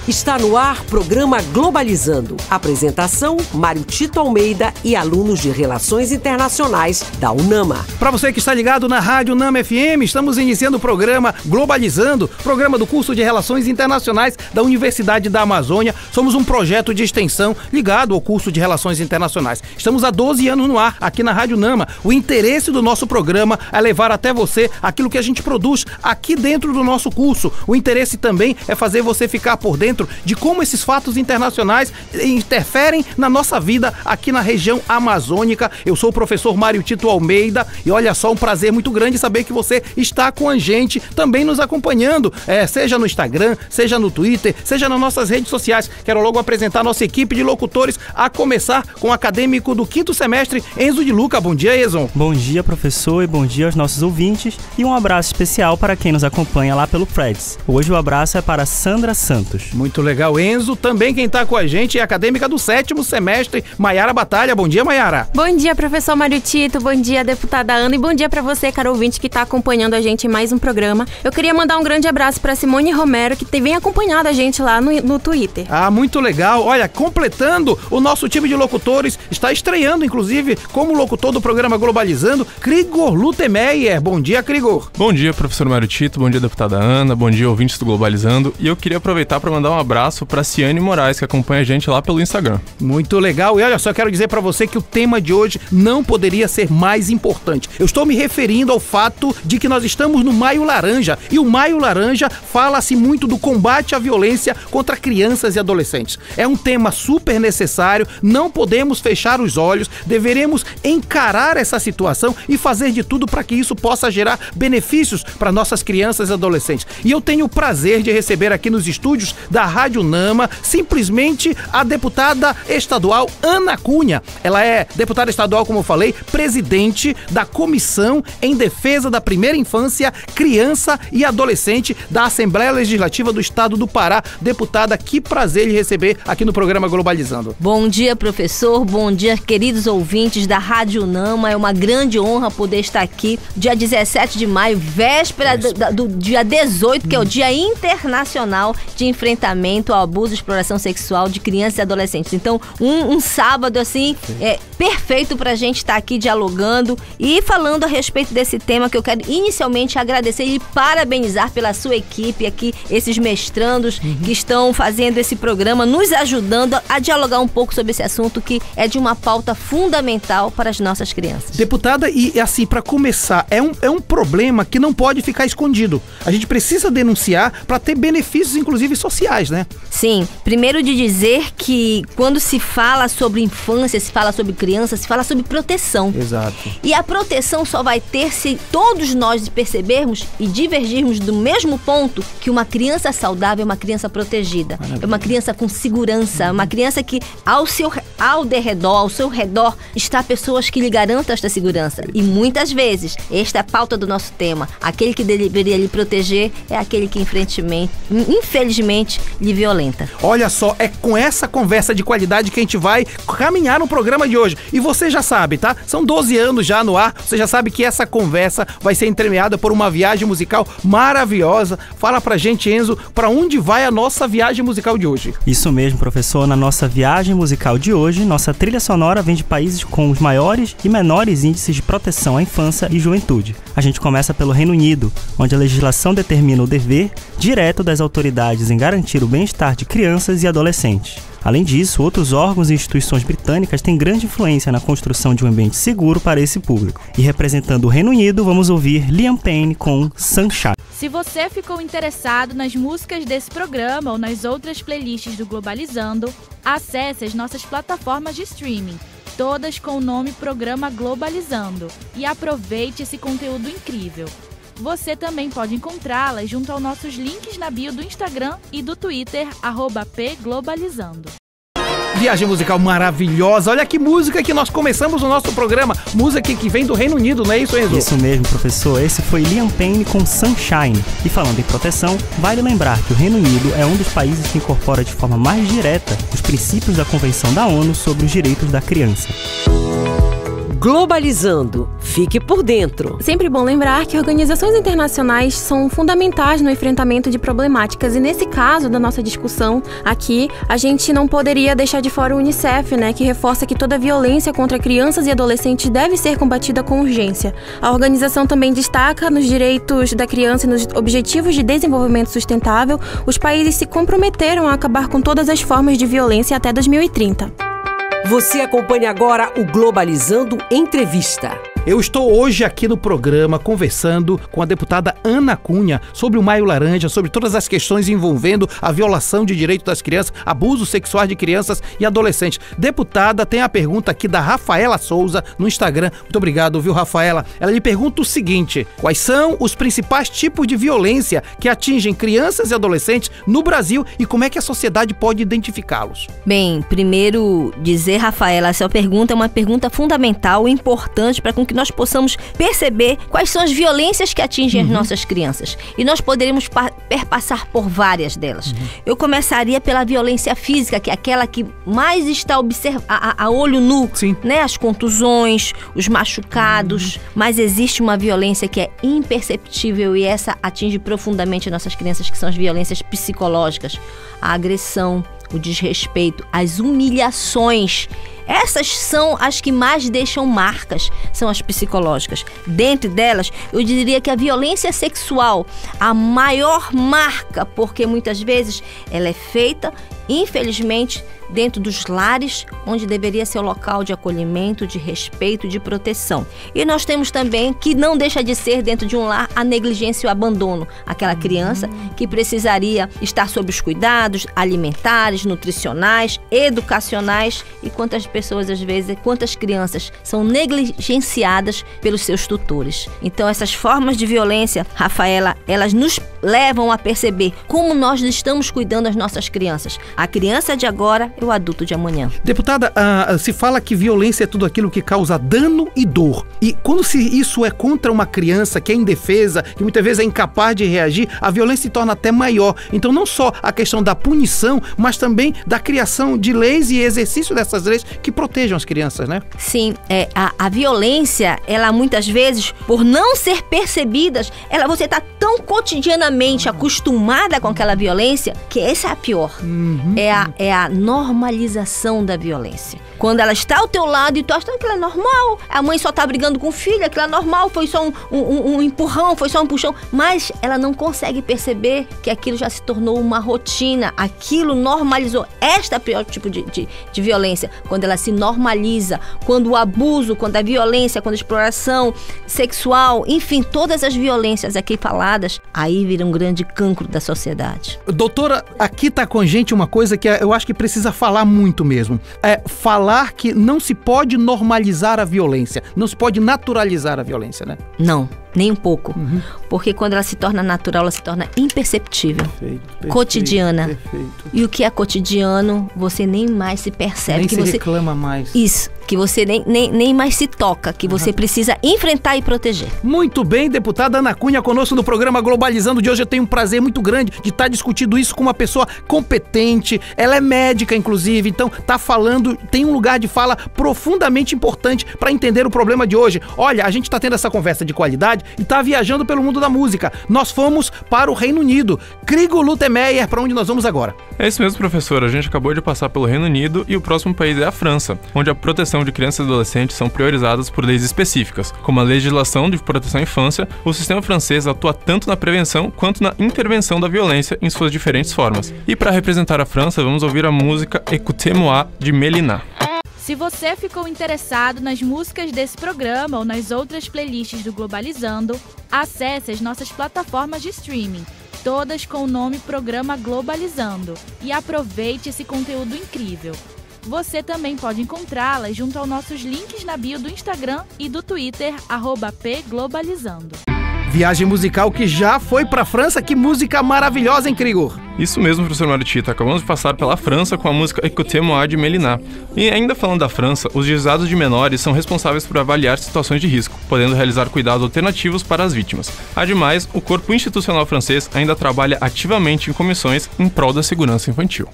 Está no ar programa Globalizando. Apresentação, Mário Tito Almeida e alunos de Relações Internacionais da UNAMA. Para você que está ligado na Rádio UNAMA FM, estamos iniciando o programa Globalizando, programa do curso de Relações Internacionais da Universidade da Amazônia. Somos um projeto de extensão ligado ao curso de Relações Internacionais. Estamos há 12 anos no ar, aqui na Rádio UNAMA. O interesse do nosso programa é levar até você aquilo que a gente produz aqui dentro do nosso curso. O interesse também é fazer você ficar por dentro de como esses fatos internacionais interferem na nossa vida aqui na região amazônica. Eu sou o professor Mário Tito Almeida e olha só, um prazer muito grande saber que você está com a gente, também nos acompanhando, seja no Instagram, seja no Twitter, seja nas nossas redes sociais. Quero logo apresentar a nossa equipe de locutores, a começar com o acadêmico do 5º semestre, Enzo de Luca. Bom dia, Enzo. Bom dia, professor, e bom dia aos nossos ouvintes, e um abraço especial para quem nos acompanha lá pelo Freds. Hoje o abraço é para Sandra Santos. Muito legal, Enzo. Também quem está com a gente é a acadêmica do 7º semestre, Maiara Batalha. Bom dia, Maiara. Bom dia, professor Mário Tito. Bom dia, deputada Ana. E bom dia para você, caro ouvinte, que está acompanhando a gente em mais um programa. Eu queria mandar um grande abraço para Simone Romero, que vem acompanhado a gente lá no Twitter. Ah, muito legal. Olha, completando o nosso time de locutores, está estreando, inclusive, como locutor do programa Globalizando, Krigor Lutemeyer. Bom dia, Krigor. Bom dia, professor Mário Tito. Bom dia, deputada Ana. Bom dia, ouvintes do Globalizando. E eu queria aproveitar para mandar um abraço para Ciane Moraes, que acompanha a gente lá pelo Instagram. Muito legal. E olha só, quero dizer para você que o tema de hoje não poderia ser mais importante. Eu estou me referindo ao fato de que nós estamos no Maio Laranja. E o Maio Laranja fala-se muito do combate à violência contra crianças e adolescentes. É um tema super necessário, não podemos fechar os olhos, deveremos encarar essa situação e fazer de tudo para que isso possa gerar benefícios para nossas crianças e adolescentes. E eu tenho o prazer de receber aqui nos estúdios da Rádio UNAMA, simplesmente a deputada estadual Ana Cunha. Ela é deputada estadual, como eu falei, presidente da Comissão em Defesa da Primeira Infância, Criança e Adolescente da Assembleia Legislativa do Estado do Pará. Deputada, que prazer lhe receber aqui no programa Globalizando. Bom dia, professor. Bom dia, queridos ouvintes da Rádio UNAMA. É uma grande honra poder estar aqui dia 17 de maio, véspera do dia 18, que é o Dia Internacional de Enfrentamento ao Abuso e Exploração Sexual de Crianças e Adolescentes. Então, um sábado, assim, perfeito pra gente estar aqui dialogando e falando a respeito desse tema, que eu quero inicialmente agradecer e parabenizar pela sua equipe aqui, esses mestrandos que estão fazendo esse programa, nos ajudando a dialogar um pouco sobre esse assunto, que é de uma pauta fundamental para as nossas crianças. Deputada, e assim, para começar, é um problema que não pode ficar escondido. A gente precisa denunciar para ter benefícios, inclusive sociais, né? Sim, primeiro de dizer que quando se fala sobre infância, se fala sobre criança, se fala sobre proteção. Exato. E a proteção só vai ter se todos nós percebermos e divergirmos do mesmo ponto, que uma criança saudável é uma criança protegida. Maravilha. É uma criança com segurança, uma criança que ao seu redor, está pessoas que lhe garantam esta segurança. E muitas vezes, esta é a pauta do nosso tema, aquele que deveria lhe proteger é aquele que infelizmente lhe violenta. Olha só, é com essa conversa de qualidade que a gente vai caminhar no programa de hoje. E você já sabe, tá? São 12 anos já no ar, você já sabe que essa conversa vai ser entremeada por uma viagem musical maravilhosa. Fala pra gente, Enzo, pra onde vai a nossa viagem musical de hoje? Isso mesmo, professor. Na nossa viagem musical de hoje, nossa trilha sonora vem de países com os maiores e menores índices de proteção à infância e juventude. A gente começa pelo Reino Unido, onde a legislação determina o dever direto das autoridades em garantir o bem-estar de crianças e adolescentes. Além disso, outros órgãos e instituições britânicas têm grande influência na construção de um ambiente seguro para esse público. E representando o Reino Unido, vamos ouvir Liam Payne com Sunshine. Se você ficou interessado nas músicas desse programa ou nas outras playlists do Globalizando, acesse as nossas plataformas de streaming, todas com o nome Programa Globalizando, e aproveite esse conteúdo incrível. Você também pode encontrá-las junto aos nossos links na bio do Instagram e do Twitter, @pglobalizando. Viagem musical maravilhosa. Olha que música que nós começamos o nosso programa. Música que vem do Reino Unido, não é isso, Enzo? Isso mesmo, professor. Esse foi Liam Payne com Sunshine. E falando em proteção, vale lembrar que o Reino Unido é um dos países que incorpora de forma mais direta os princípios da Convenção da ONU sobre os Direitos da Criança. Globalizando. Fique por dentro. Sempre bom lembrar que organizações internacionais são fundamentais no enfrentamento de problemáticas e nesse caso da nossa discussão aqui, a gente não poderia deixar de fora o UNICEF, né, que reforça que toda violência contra crianças e adolescentes deve ser combatida com urgência. A organização também destaca nos direitos da criança e nos Objetivos de Desenvolvimento Sustentável, os países se comprometeram a acabar com todas as formas de violência até 2030. Você acompanha agora o Globalizando Entrevista. Eu estou hoje aqui no programa conversando com a deputada Ana Cunha sobre o Maio Laranja, sobre todas as questões envolvendo a violação de direitos das crianças, abuso sexual de crianças e adolescentes. Deputada, tem a pergunta aqui da Rafaela Souza no Instagram. Muito obrigado, viu, Rafaela? Ela lhe pergunta o seguinte: quais são os principais tipos de violência que atingem crianças e adolescentes no Brasil e como é que a sociedade pode identificá-los? Bem, primeiro dizer, Rafaela, essa pergunta é uma pergunta fundamental e importante para que nós possamos perceber quais são as violências que atingem as nossas crianças. E nós poderíamos perpassar por várias delas. Eu começaria pela violência física, que é aquela que mais está a olho nu, né? As contusões, os machucados. Mas existe uma violência que é imperceptível e essa atinge profundamente nossas crianças, que são as violências psicológicas. A agressão, o desrespeito, as humilhações. Essas são as que mais deixam marcas, são as psicológicas. Dentre delas, eu diria que a violência sexual, a maior marca, porque muitas vezes ela é feita, infelizmente, dentro dos lares, onde deveria ser o local de acolhimento, de respeito, de proteção. E nós temos também, que não deixa de ser dentro de um lar, a negligência e o abandono. Aquela criança que precisaria estar sob os cuidados alimentares, nutricionais, educacionais. E quantas pessoas, às vezes, quantas crianças são negligenciadas pelos seus tutores. Então, essas formas de violência, Rafaela, elas nos levam a perceber como nós estamos cuidando das nossas crianças. A criança de agora é o adulto de amanhã. Deputada, se fala que violência é tudo aquilo que causa dano e dor. E quando isso é contra uma criança que é indefesa, que muitas vezes é incapaz de reagir, a violência se torna até maior. Então não só a questão da punição, mas também da criação de leis e exercício dessas leis que protejam as crianças, né? Sim, a violência, ela muitas vezes, por não ser percebidas, você está tão cotidianamente acostumada com aquela violência, que essa é a pior. É a normalização da violência. Quando ela está ao teu lado e tu achando que ela é normal, a mãe só tá brigando com o filho, aquilo é normal, foi só um empurrão, foi só um puxão, mas ela não consegue perceber que aquilo já se tornou uma rotina, aquilo normalizou. Esta é o pior tipo de violência, quando ela se normaliza, quando o abuso, quando a violência, quando a exploração sexual, enfim, todas as violências aqui faladas, aí vira um grande cancro da sociedade. Doutora, aqui tá com a gente uma coisa que eu acho que precisa falar muito mesmo. Falar que não se pode normalizar a violência, não se pode naturalizar a violência, né? Não, nem um pouco. Porque quando ela se torna natural, ela se torna imperceptível, cotidiana. Perfeito. E o que é cotidiano, você nem mais se percebe. Nem que se você reclama mais. Isso, que você nem mais se toca, que você precisa enfrentar e proteger. Muito bem, deputada Ana Cunha conosco no programa Globalizando de hoje. Eu tenho um prazer muito grande de estar discutindo isso com uma pessoa competente. Ela é médica, inclusive, então tá falando, tem um lugar de fala profundamente importante para entender o problema de hoje. Olha, a gente tá tendo essa conversa de qualidade e tá viajando pelo mundo da música. Nós fomos para o Reino Unido. Krigo Lutemeyer, para onde nós vamos agora? É isso mesmo, professor. A gente acabou de passar pelo Reino Unido e o próximo país é a França, onde a proteção de crianças e adolescentes são priorizadas por leis específicas, como a legislação de proteção à infância. O sistema francês atua tanto na prevenção quanto na intervenção da violência em suas diferentes formas. E para representar a França, vamos ouvir a música Écoutez-moi, de Mélina. Se você ficou interessado nas músicas desse programa ou nas outras playlists do Globalizando, acesse as nossas plataformas de streaming, todas com o nome Programa Globalizando, e aproveite esse conteúdo incrível. Você também pode encontrá-las junto aos nossos links na bio do Instagram e do Twitter, @pglobalizando. Viagem musical que já foi pra França. Que música maravilhosa, hein, Krigor? Isso mesmo, professor Mário Tito. Acabamos de passar pela França com a música Écoutez-moi, de Mélina. E ainda falando da França, os juizados de menores são responsáveis por avaliar situações de risco, podendo realizar cuidados alternativos para as vítimas. Ademais, o corpo institucional francês ainda trabalha ativamente em comissões em prol da segurança infantil.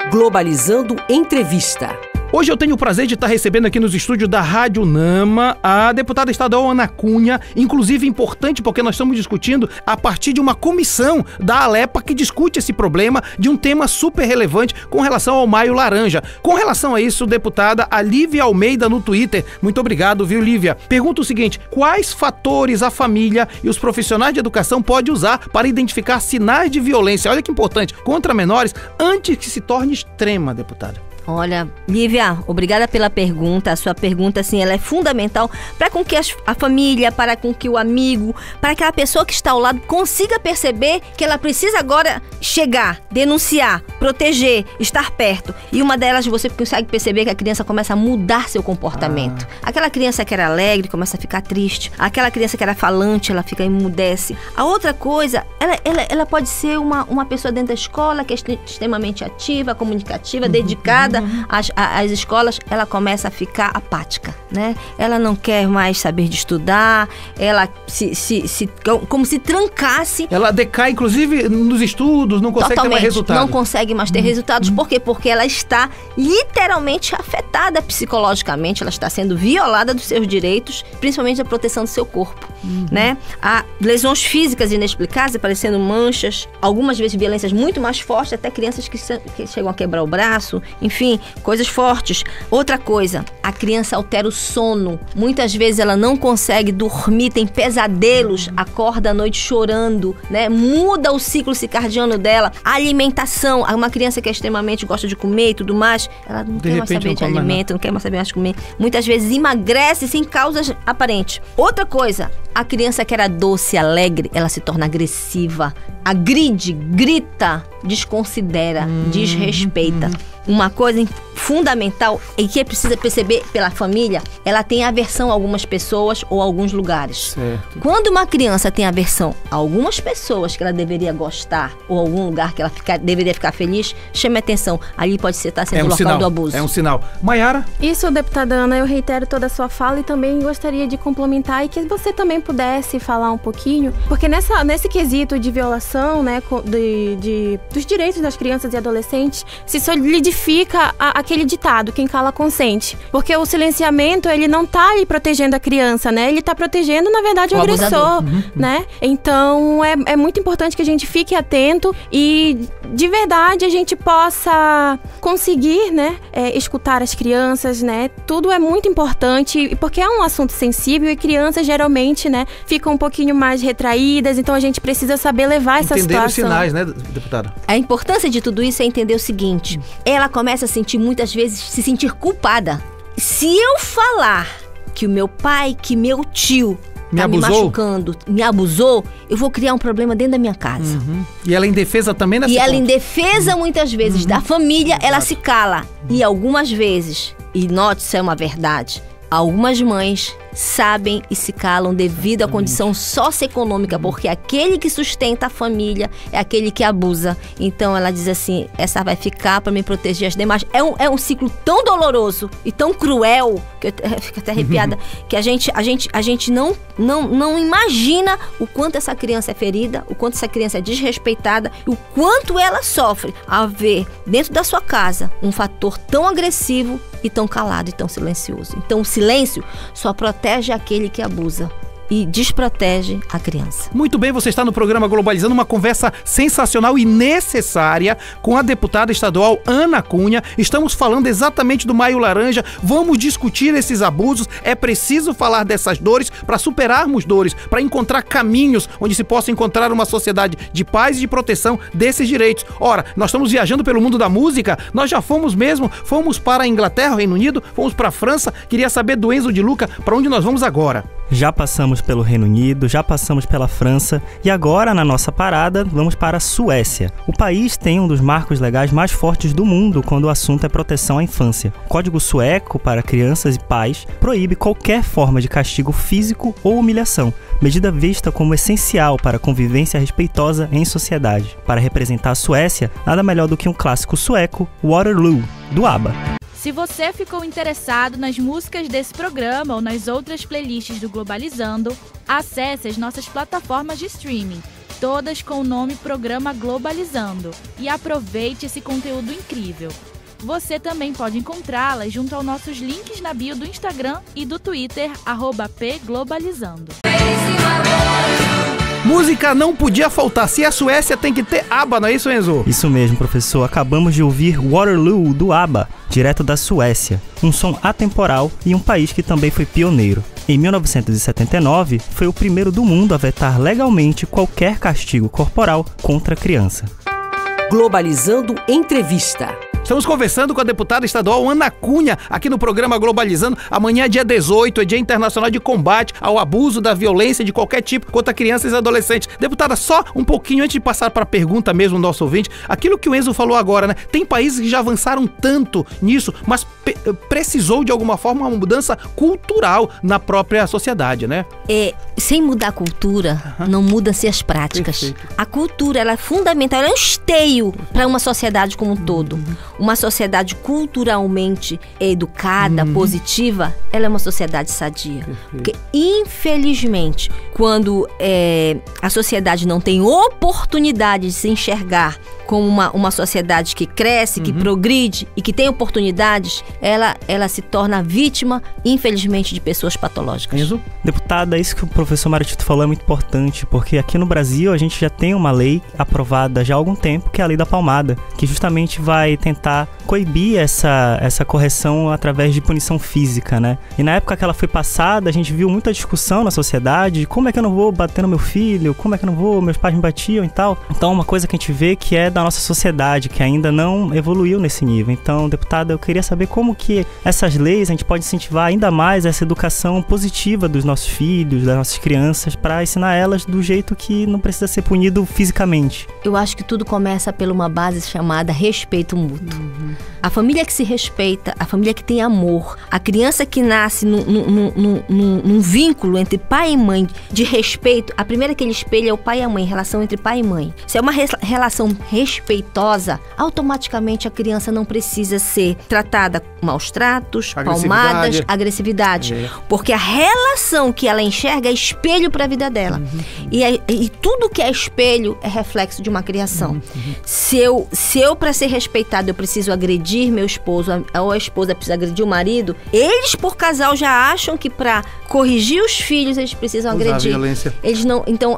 Globalizando Entrevista. Hoje eu tenho o prazer de estar recebendo aqui nos estúdios da Rádio Nama a deputada estadual Ana Cunha, inclusive importante porque nós estamos discutindo a partir de uma comissão da Alepa que discute esse problema de um tema super relevante com relação ao Maio Laranja. Com relação a isso, deputada, a Lívia Almeida no Twitter, muito obrigado, viu, Lívia? Pergunta o seguinte: quais fatores a família e os profissionais de educação podem usar para identificar sinais de violência, olha que importante, contra menores antes que se torne extrema, deputada? Olha, Lívia, obrigada pela pergunta. A sua pergunta, assim, ela é fundamental para com que a família, para com que o amigo, para aquela pessoa que está ao lado consiga perceber que ela precisa agora chegar, denunciar, proteger, estar perto. E uma delas você consegue perceber que a criança começa a mudar seu comportamento. Aquela criança que era alegre começa a ficar triste. Aquela criança que era falante, ela fica emudece. A outra coisa, ela pode ser uma pessoa dentro da escola que é extremamente ativa, comunicativa, dedicada às escolas, ela começa a ficar apática, né? Ela não quer mais saber de estudar, ela como se trancasse. Ela decai, inclusive, nos estudos, não consegue ter mais resultados. Não consegue mais ter resultados. Por quê? Porque ela está literalmente afetada psicologicamente, ela está sendo violada dos seus direitos, principalmente da proteção do seu corpo, né? Há lesões físicas inexplicáveis, aparecendo manchas, algumas vezes violências muito mais fortes, até crianças que chegam a quebrar o braço, enfim, coisas fortes. Outra coisa, a criança altera o sono. Muitas vezes ela não consegue dormir, tem pesadelos, acorda à noite chorando, né? Muda o ciclo circadiano dela. A alimentação, uma criança que extremamente gosta de comer e tudo mais, ela não quer mais saber de alimento, não quer mais saber mais de comer. Muitas vezes emagrece sem causas aparentes. Outra coisa, a criança que era doce, alegre, ela se torna agressiva, agride, grita, desconsidera, desrespeita. Uma coisa fundamental e que precisa perceber pela família, ela tem aversão a algumas pessoas ou a alguns lugares. Certo. Quando uma criança tem aversão a algumas pessoas que ela deveria gostar ou algum lugar que ela deveria ficar feliz, chame atenção. Ali pode estar sendo o local do abuso. É um sinal. Maiara? Isso, deputada Ana, eu reitero toda a sua fala e também gostaria de complementar e que você também pudesse falar um pouquinho, porque nesse quesito de violação, né, dos direitos das crianças e adolescentes, se solidifica aquele ditado, quem cala consente. Porque o silenciamento, ele não tá ali protegendo a criança, né? Ele tá protegendo, na verdade, o agressor, né? Então, é muito importante que a gente fique atento e, de verdade, a gente possa conseguir, né, escutar as crianças, né? Tudo é muito importante, porque é um assunto sensível e crianças, geralmente, né, ficam um pouquinho mais retraídas, então a gente precisa saber levar essa situação. Entender os sinais, né, deputada? A importância de tudo isso é entender o seguinte: ela começa a sentir, muitas vezes, se sentir culpada. Se eu falar que o meu pai, que meu tio tá me machucando, me abusou, eu vou criar um problema dentro da minha casa. E ela é indefesa também nessa ela indefesa muitas vezes da família, ela se cala. E algumas vezes, e note, isso é uma verdade, algumas mães sabem e se calam devido à condição socioeconômica, porque aquele que sustenta a família é aquele que abusa. Então ela diz assim: essa vai ficar para me proteger as demais. É um ciclo tão doloroso e tão cruel, que eu fico até arrepiada, que a gente não imagina o quanto essa criança é ferida, o quanto essa criança é desrespeitada, o quanto ela sofre ao ver dentro da sua casa um fator tão agressivo e tão calado e tão silencioso. Então o silêncio só protege aquele que abusa e desprotege a criança. Muito bem, você está no programa Globalizando, uma conversa sensacional e necessária com a deputada estadual Ana Cunha. Estamos falando exatamente do Maio Laranja, vamos discutir esses abusos, é preciso falar dessas dores para superarmos dores, para encontrar caminhos onde se possa encontrar uma sociedade de paz e de proteção desses direitos. Ora, nós estamos viajando pelo mundo da música, nós já fomos para a Inglaterra, Reino Unido, fomos para a França. Queria saber do Enzo de Luca, para onde nós vamos agora? Já passamos pelo Reino Unido, já passamos pela França e agora, na nossa parada, vamos para a Suécia. O país tem um dos marcos legais mais fortes do mundo quando o assunto é proteção à infância. O Código Sueco para crianças e pais proíbe qualquer forma de castigo físico ou humilhação, medida vista como essencial para a convivência respeitosa em sociedade. Para representar a Suécia, nada melhor do que um clássico sueco, Waterloo, do ABBA. Se você ficou interessado nas músicas desse programa ou nas outras playlists do Globalizando, acesse as nossas plataformas de streaming, todas com o nome Programa Globalizando, e aproveite esse conteúdo incrível. Você também pode encontrá-las junto aos nossos links na bio do Instagram e do Twitter, @pglobalizando. Música não podia faltar. Se a Suécia tem que ter ABBA, não é isso, Enzo? Isso mesmo, professor. Acabamos de ouvir Waterloo, do ABBA, direto da Suécia. Um som atemporal e um país que também foi pioneiro. Em 1979, foi o primeiro do mundo a vetar legalmente qualquer castigo corporal contra a criança. Globalizando Entrevista. Estamos conversando com a deputada estadual Ana Cunha, aqui no programa Globalizando. Amanhã, dia 18, é Dia Internacional de Combate ao Abuso da Violência de qualquer tipo contra crianças e adolescentes. Deputada, só um pouquinho antes de passar para a pergunta mesmo do nosso ouvinte, aquilo que o Enzo falou agora, né? Tem países que já avançaram tanto nisso, mas precisou de alguma forma uma mudança cultural na própria sociedade, né? Sem mudar a cultura, não mudam-se as práticas. Perfeito. A cultura, ela é fundamental, ela é um esteio para uma sociedade como um todo. Uma sociedade culturalmente educada, positiva, ela é uma sociedade sadia. Porque, infelizmente, quando a sociedade não tem oportunidade de se enxergar como uma sociedade que cresce, que progride e que tem oportunidades, ela se torna vítima, infelizmente, de pessoas patológicas. Enzo? Deputada, isso que o professor Mário Tito falou é muito importante, porque aqui no Brasil a gente já tem uma lei aprovada já há algum tempo, que é a Lei da Palmada, que justamente vai tentar coibir essa correção através de punição física, né? E na época que ela foi passada, a gente viu muita discussão na sociedade de como é que eu não vou bater no meu filho, como é que eu não vou, meus pais me batiam e tal. Então, uma coisa que a gente vê que é da nossa sociedade, que ainda não evoluiu nesse nível. Então, deputada, eu queria saber como que essas leis a gente pode incentivar ainda mais essa educação positiva dos nossos filhos, das nossas crianças, para ensinar elas do jeito que não precisa ser punido fisicamente. Eu acho que tudo começa por uma base chamada respeito mútuo. A família que se respeita, a família que tem amor, a criança que nasce num vínculo entre pai e mãe de respeito, a primeira que ele espelha é o pai e a mãe, relação entre pai e mãe. Se é uma relação respeitosa, automaticamente a criança não precisa ser tratada com maus tratos, palmadas, agressividade. Porque a relação que ela enxerga é espelho para a vida dela. E tudo que é espelho é reflexo de uma criação. Se eu para ser respeitado, eu preciso agredir meu esposo, ou a esposa precisa agredir o marido, eles por casal já acham que para corrigir os filhos eles precisam agredir. Violência. Eles não. Então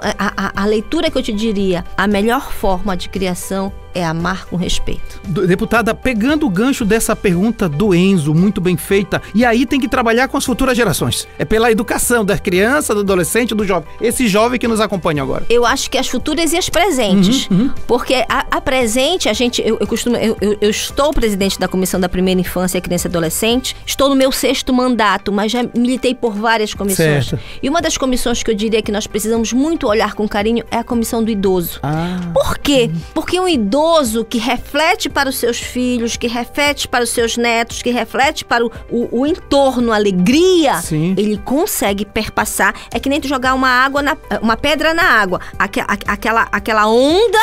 a leitura que eu te diria, a melhor forma de criação é amar com respeito. Deputada, pegando o gancho dessa pergunta do Enzo, muito bem feita, e aí tem que trabalhar com as futuras gerações. É pela educação da criança, do adolescente, do jovem. Esse jovem que nos acompanha agora. Eu acho que as futuras e as presentes. Porque a presente, eu estou presidente da Comissão da Primeira Infância, Criança e Adolescente, estou no meu 6º mandato, mas já militei por várias comissões. Certo. E uma das comissões que eu diria que nós precisamos muito olhar com carinho é a Comissão do Idoso. Por quê? Porque um idoso que reflete para os seus filhos, que reflete para os seus netos, que reflete para o entorno, a alegria, ele consegue perpassar. É que nem tu jogar uma pedra na água. Aquela onda,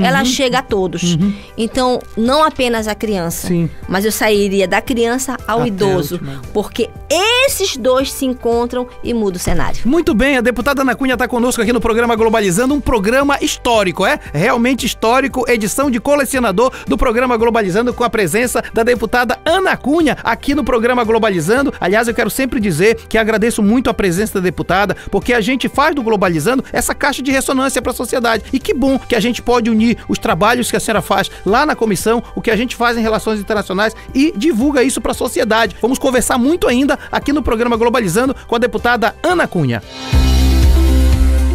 ela chega a todos. Então, não apenas a criança, mas eu sairia da criança ao idoso. Porque esses dois se encontram e muda o cenário. Muito bem, a deputada Ana Cunha está conosco aqui no programa Globalizando, um programa histórico, realmente histórico, edição de colecionador do programa Globalizando, com a presença da deputada Ana Cunha aqui no programa Globalizando. Aliás, eu quero sempre dizer que agradeço muito a presença da deputada, porque a gente faz do Globalizando essa caixa de ressonância para a sociedade. E que bom que a gente pode unir os trabalhos que a senhora faz lá na comissão, o que a gente faz em relações internacionais e divulga isso para a sociedade. Vamos conversar muito ainda aqui no programa Globalizando com a deputada Ana Cunha.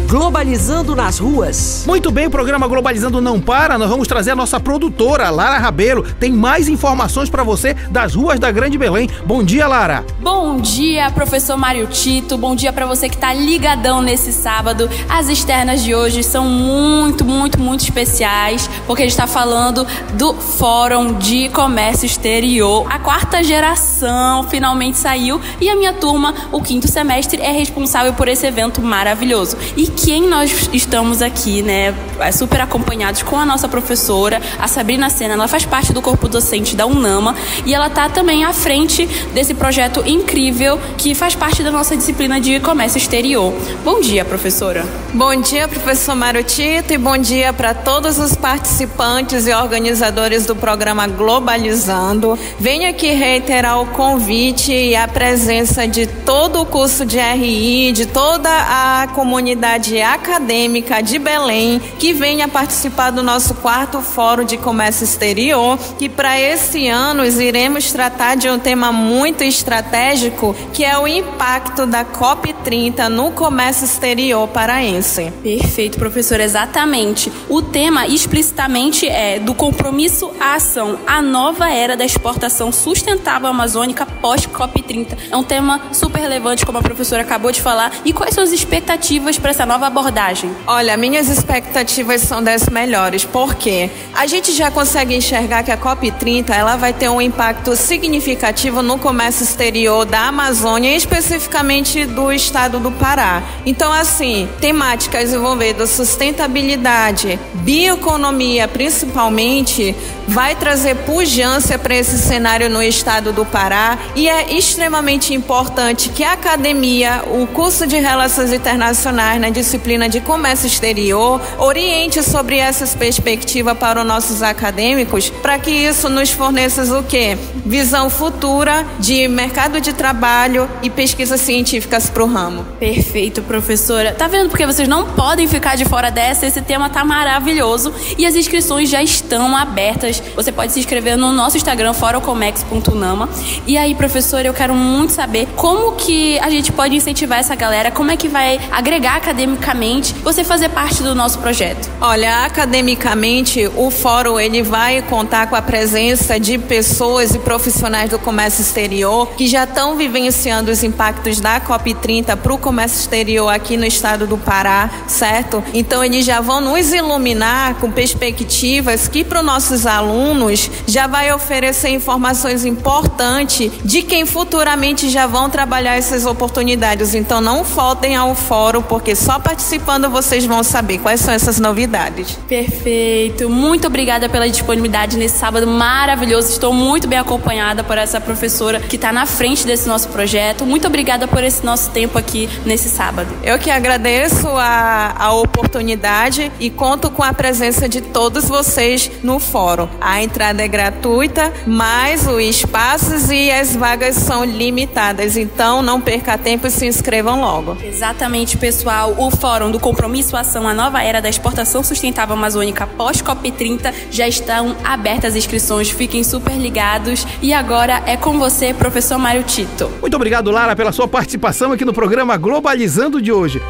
Globalizando nas ruas. Muito bem, o programa Globalizando não para. Nós vamos trazer a nossa produtora, Lara Rabelo. Tem mais informações para você das ruas da Grande Belém. Bom dia, Lara. Bom dia, professor Mário Tito. Bom dia para você que tá ligadão nesse sábado. As externas de hoje são muito, muito, muito especiais, porque a gente tá falando do Fórum de Comércio Exterior. A 4ª geração finalmente saiu e a minha turma, o 5º semestre, é responsável por esse evento maravilhoso. E quem nós estamos aqui, né, super acompanhados com a nossa professora, a Sabrina Sena. Ela faz parte do corpo docente da UNAMA e ela está também à frente desse projeto incrível que faz parte da nossa disciplina de comércio exterior. Bom dia, professora. Bom dia, professor Mário Tito, e bom dia para todos os participantes e organizadores do programa Globalizando. Venho aqui reiterar o convite e a presença de todo o curso de RI, de toda a comunidade acadêmica de Belém, que venha participar do nosso 4º Fórum de Comércio Exterior, que para esse ano iremos tratar de um tema muito estratégico, que é o impacto da COP30 no comércio exterior paraense. Perfeito, professora, exatamente. O tema explicitamente é do compromisso à ação, a nova era da exportação sustentável amazônica pós-COP30. É um tema super relevante, como a professora acabou de falar. E quais são as expectativas para essa nova abordagem? Olha, minhas expectativas são das melhores, porque a gente já consegue enxergar que a COP30 ela vai ter um impacto significativo no comércio exterior da Amazônia, especificamente do estado do Pará. Então, assim, temáticas envolvendo sustentabilidade, bioeconomia principalmente, vai trazer pujança para esse cenário no estado do Pará, e é extremamente importante que a academia, o curso de Relações Internacionais na disciplina de Comércio Exterior, oriente sobre essas perspectivas para os nossos acadêmicos, para que isso nos forneça o quê? Visão futura de mercado de trabalho e pesquisas científicas para o ramo. Perfeito, professora. Tá vendo porque vocês não podem ficar de fora dessa? Esse tema tá maravilhoso e as inscrições já estão abertas. Você pode se inscrever no nosso Instagram, forocomex.unama. E aí, professora, eu quero muito saber como que a gente pode incentivar essa galera, como é que vai agregar academicamente você fazer parte do nosso projeto. Olha, academicamente, o fórum ele vai contar com a presença de pessoas e profissionais do comércio exterior que já estão vivenciando os impactos da COP30 para o comércio exterior aqui no estado do Pará, certo? Então, eles já vão nos iluminar com perspectivas que para os nossos alunos já vai oferecer informações importantes de quem futuramente já vão trabalhar essas oportunidades. Então, não faltem ao fórum, porque só participando vocês vão saber quais são essas novidades. Perfeito. Muito obrigada pela disponibilidade nesse sábado maravilhoso. Estou muito bem acompanhada por essa professora que está na frente desse nosso projeto. Muito obrigada por esse nosso tempo aqui nesse sábado. Eu que agradeço a oportunidade e conto com a presença de todos vocês no fórum. A entrada é gratuita, mas os espaços e as vagas são limitadas. Então, não perca tempo e se inscrevam logo. Exatamente, pessoal. O Fórum do Compromisso à Ação, a nova era da exportação sustentável amazônica pós-COP30 já estão abertas as inscrições. Fiquem super ligados. E agora é com você, professor Mário Tito. Muito obrigado, Lara, pela sua participação aqui no programa Globalizando de hoje.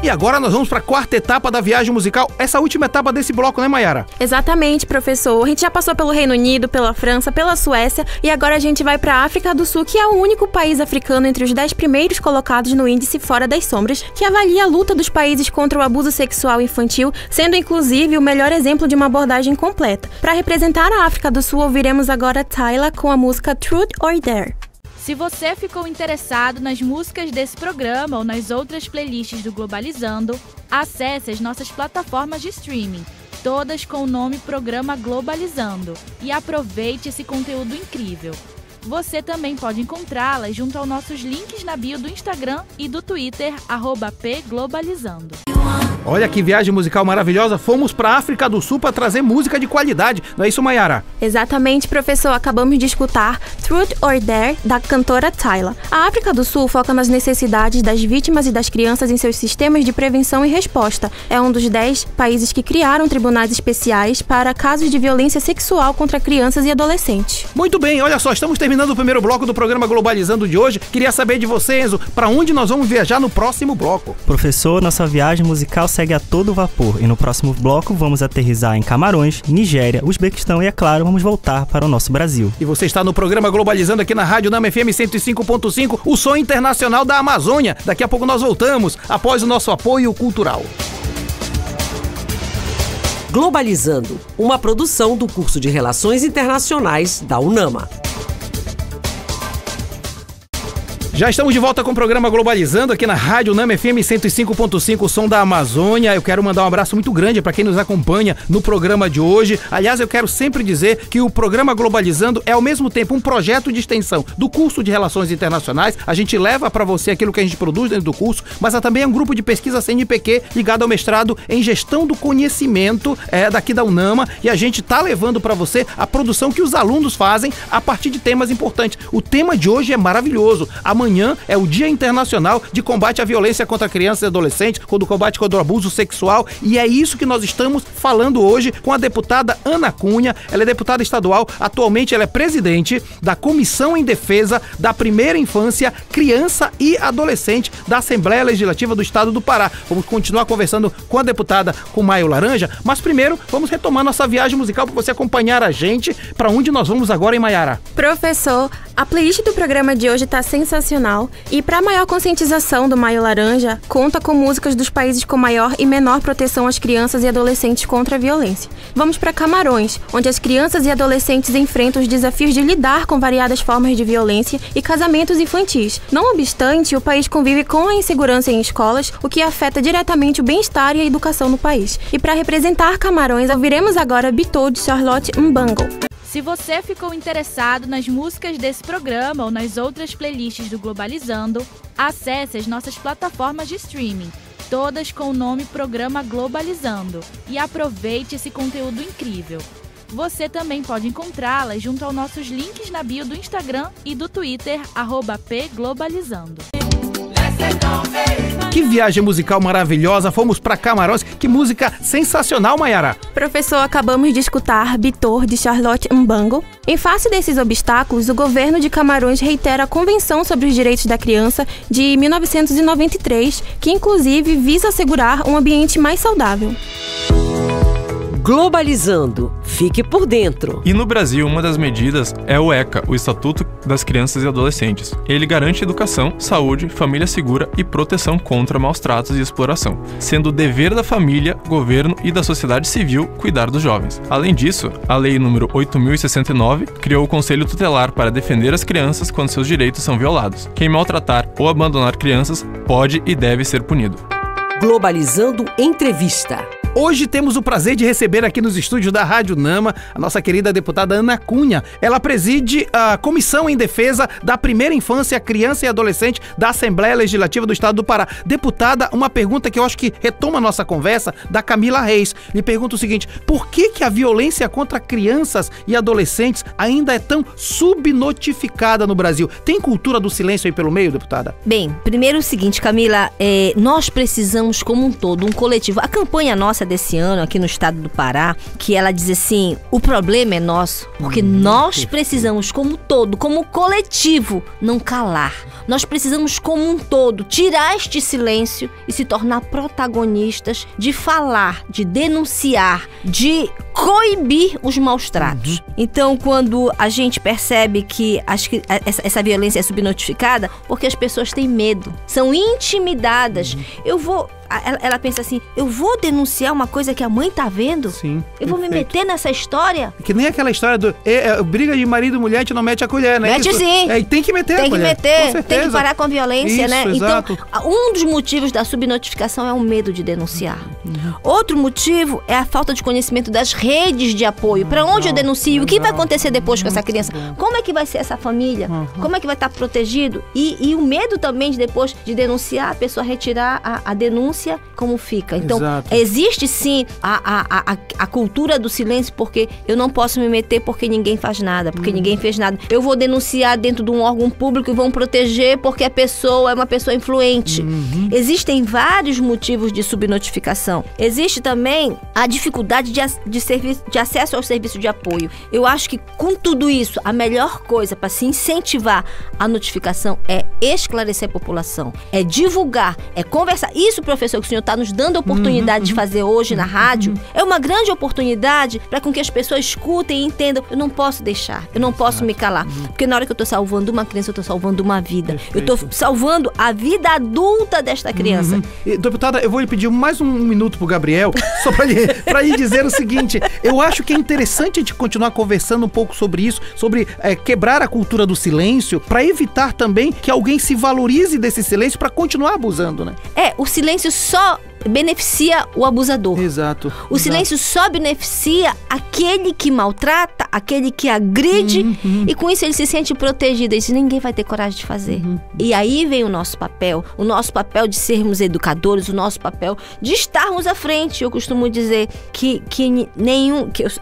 E agora nós vamos para a 4ª etapa da viagem musical, essa última etapa desse bloco, né, Mayara? Exatamente, professor. A gente já passou pelo Reino Unido, pela França, pela Suécia e agora a gente vai para a África do Sul, que é o único país africano entre os 10 primeiros colocados no índice Fora das Sombras, que avalia a luta dos países contra o abuso sexual infantil, sendo inclusive o melhor exemplo de uma abordagem completa. Para representar a África do Sul, ouviremos agora Tyla com a música Truth or Dare. Se você ficou interessado nas músicas desse programa ou nas outras playlists do Globalizando, acesse as nossas plataformas de streaming, todas com o nome Programa Globalizando, e aproveite esse conteúdo incrível. Você também pode encontrá-las junto aos nossos links na bio do Instagram e do Twitter, @pglobalizando. Olha que viagem musical maravilhosa, fomos para a África do Sul para trazer música de qualidade, não é isso, Mayara? Exatamente, professor, acabamos de escutar Truth or Dare, da cantora Tyla. A África do Sul foca nas necessidades das vítimas e das crianças em seus sistemas de prevenção e resposta. É um dos 10 países que criaram tribunais especiais para casos de violência sexual contra crianças e adolescentes. Muito bem, olha só, estamos terminando o primeiro bloco do programa Globalizando de hoje. Queria saber de você, Enzo, para onde nós vamos viajar no próximo bloco? Professor, nossa viagem musical segue a todo vapor e no próximo bloco vamos aterrissar em Camarões, Nigéria, Uzbequistão e, é claro, vamos voltar para o nosso Brasil. E você está no programa Globalizando aqui na Rádio Nama FM 105.5, o som internacional da Amazônia. Daqui a pouco nós voltamos, após o nosso apoio cultural. Globalizando, uma produção do curso de Relações Internacionais da UNAMA. Já estamos de volta com o programa Globalizando aqui na Rádio Nama FM 105.5, o som da Amazônia. Eu quero mandar um abraço muito grande para quem nos acompanha no programa de hoje. Aliás, eu quero sempre dizer que o programa Globalizando é ao mesmo tempo um projeto de extensão do curso de Relações Internacionais. A gente leva para você aquilo que a gente produz dentro do curso, mas também é um grupo de pesquisa CNPq ligado ao mestrado em Gestão do Conhecimento daqui da UNAMA, e a gente está levando para você a produção que os alunos fazem a partir de temas importantes. O tema de hoje é maravilhoso. Amanhã é o Dia Internacional de Combate à Violência contra Crianças e Adolescentes, do combate contra o abuso sexual, e é isso que nós estamos falando hoje com a deputada Ana Cunha. Ela é deputada estadual, atualmente ela é presidente da Comissão em Defesa da Primeira Infância, Criança e Adolescente da Assembleia Legislativa do Estado do Pará. Vamos continuar conversando com a deputada, com Maio Laranja, mas primeiro vamos retomar nossa viagem musical para você acompanhar a gente. Para onde nós vamos agora, em Maiara? Professor, a playlist do programa de hoje está sensacional e para maior conscientização do Maio Laranja, conta com músicas dos países com maior e menor proteção às crianças e adolescentes contra a violência. Vamos para Camarões, onde as crianças e adolescentes enfrentam os desafios de lidar com variadas formas de violência e casamentos infantis. Não obstante, o país convive com a insegurança em escolas, o que afeta diretamente o bem-estar e a educação no país. E para representar Camarões, ouviremos agora Bitou de Charlotte Mbango. Se você ficou interessado nas músicas desse programa ou nas outras playlists do Globalizando, acesse as nossas plataformas de streaming, todas com o nome Programa Globalizando, e aproveite esse conteúdo incrível. Você também pode encontrá-las junto aos nossos links na bio do Instagram e do Twitter, @pglobalizando. Que viagem musical maravilhosa, fomos para Camarões, que música sensacional, Maiara. Professor, acabamos de escutar Bitou de Charlotte Mbango. Em face desses obstáculos, o governo de Camarões reitera a Convenção sobre os Direitos da Criança de 1993, que inclusive visa assegurar um ambiente mais saudável. Globalizando. Fique por dentro. E no Brasil, uma das medidas é o ECA, o Estatuto das Crianças e Adolescentes. Ele garante educação, saúde, família segura e proteção contra maus tratos e exploração, sendo o dever da família, governo e da sociedade civil cuidar dos jovens. Além disso, a Lei nº 8.069 criou o Conselho Tutelar para defender as crianças quando seus direitos são violados. Quem maltratar ou abandonar crianças pode e deve ser punido. Globalizando Entrevista. Hoje temos o prazer de receber aqui nos estúdios da Rádio Nama a nossa querida deputada Ana Cunha. Ela preside a Comissão em Defesa da Primeira Infância, Criança e Adolescente da Assembleia Legislativa do Estado do Pará. Deputada, uma pergunta que eu acho que retoma a nossa conversa, da Camila Reis. Me pergunta o seguinte: por que a violência contra crianças e adolescentes ainda é tão subnotificada no Brasil? Tem cultura do silêncio aí pelo meio, deputada? Bem, primeiro o seguinte, Camila, nós precisamos como um todo, um coletivo. A campanha nossa desse ano aqui no estado do Pará, que ela diz assim: o problema é nosso, porque nós precisamos como todo, como coletivo, não calar. Nós precisamos como um todo tirar este silêncio e se tornar protagonistas de falar, de denunciar, de coibir os maus tratos. Então, quando a gente percebe que essa violência é subnotificada, porque as pessoas têm medo, são intimidadas. Ela pensa assim: eu vou denunciar uma coisa que a mãe tá vendo? Sim. Eu vou me meter nessa história? Que nem aquela história do briga de marido e mulher, a gente não mete a colher, né? Mete sim. Tem que meter a colher. Tem que meter, tem que parar com a violência, isso, né? Exato. Então, um dos motivos da subnotificação é o medo de denunciar. Outro motivo é a falta de conhecimento das redes de apoio. Para onde eu denuncio? O que vai acontecer depois com essa criança? Como é que vai ser essa família? Como é que vai estar protegido? E o medo também de depois de denunciar, a pessoa retirar a denúncia, como fica. Então, exato, existe sim a cultura do silêncio, porque eu não posso me meter porque ninguém faz nada, porque ninguém fez nada. Eu vou denunciar dentro de um órgão público e vão proteger porque a pessoa é uma pessoa influente. Existem vários motivos de subnotificação. Existe também a dificuldade de acesso ao serviço de apoio. Eu acho que com tudo isso, a melhor coisa para se incentivar a notificação é esclarecer a população, é divulgar, é conversar. Isso, professor, que o senhor está nos dando a oportunidade de fazer hoje na rádio, é uma grande oportunidade para com que as pessoas escutem e entendam: eu não posso deixar, eu não posso me calar, porque na hora que eu estou salvando uma criança, eu estou salvando uma vida. Eu estou salvando a vida adulta desta criança. Deputada, eu vou lhe pedir mais um minuto pro Gabriel, só pra lhe dizer o seguinte, eu acho que é interessante a gente continuar conversando um pouco sobre isso, sobre quebrar a cultura do silêncio, pra evitar também que alguém se valorize desse silêncio pra continuar abusando, né? O silêncio só beneficia o abusador. Exato. O silêncio só beneficia aquele que maltrata, aquele que agride, e com isso ele se sente protegido. Isso ninguém vai ter coragem de fazer. E aí vem o nosso papel de sermos educadores, o nosso papel de estarmos à frente. Eu costumo dizer que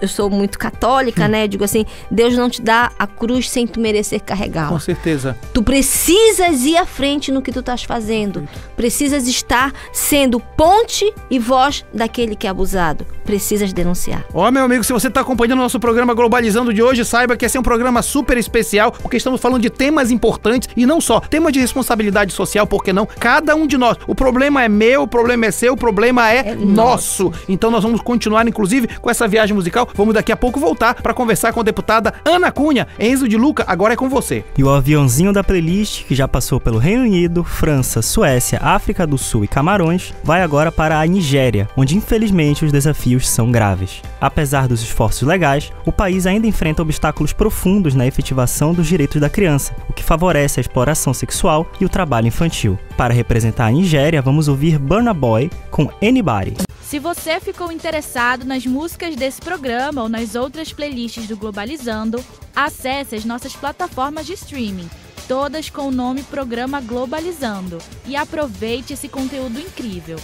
eu sou muito católica, né? Eu digo assim, Deus não te dá a cruz sem tu merecer carregá-la. Com certeza. Tu precisas ir à frente no que tu estás fazendo. Precisas estar sendo ponte e voz daquele que é abusado. Precisas denunciar. Meu amigo, se você está acompanhando o nosso programa Globalizando de hoje, saiba que esse é um programa super especial, porque estamos falando de temas importantes e não só, tema de responsabilidade social, por que não? Cada um de nós. O problema é meu, o problema é seu, o problema é nosso. Então nós vamos continuar, inclusive, com essa viagem musical. Vamos daqui a pouco voltar para conversar com a deputada Ana Cunha. Enzo de Luca, agora é com você. E o aviãozinho da playlist, que já passou pelo Reino Unido, França, Suécia, África do Sul e Camarões, vai agora para a Nigéria, onde infelizmente os desafios são graves. Apesar dos esforços legais, o país ainda enfrenta obstáculos profundos na efetivação dos direitos da criança, o que favorece a exploração sexual e o trabalho infantil. Para representar a Nigéria, vamos ouvir Burna Boy com Anybody. Se você ficou interessado nas músicas desse programa ou nas outras playlists do Globalizando, acesse as nossas plataformas de streaming, todas com o nome Programa Globalizando, e aproveite esse conteúdo incrível.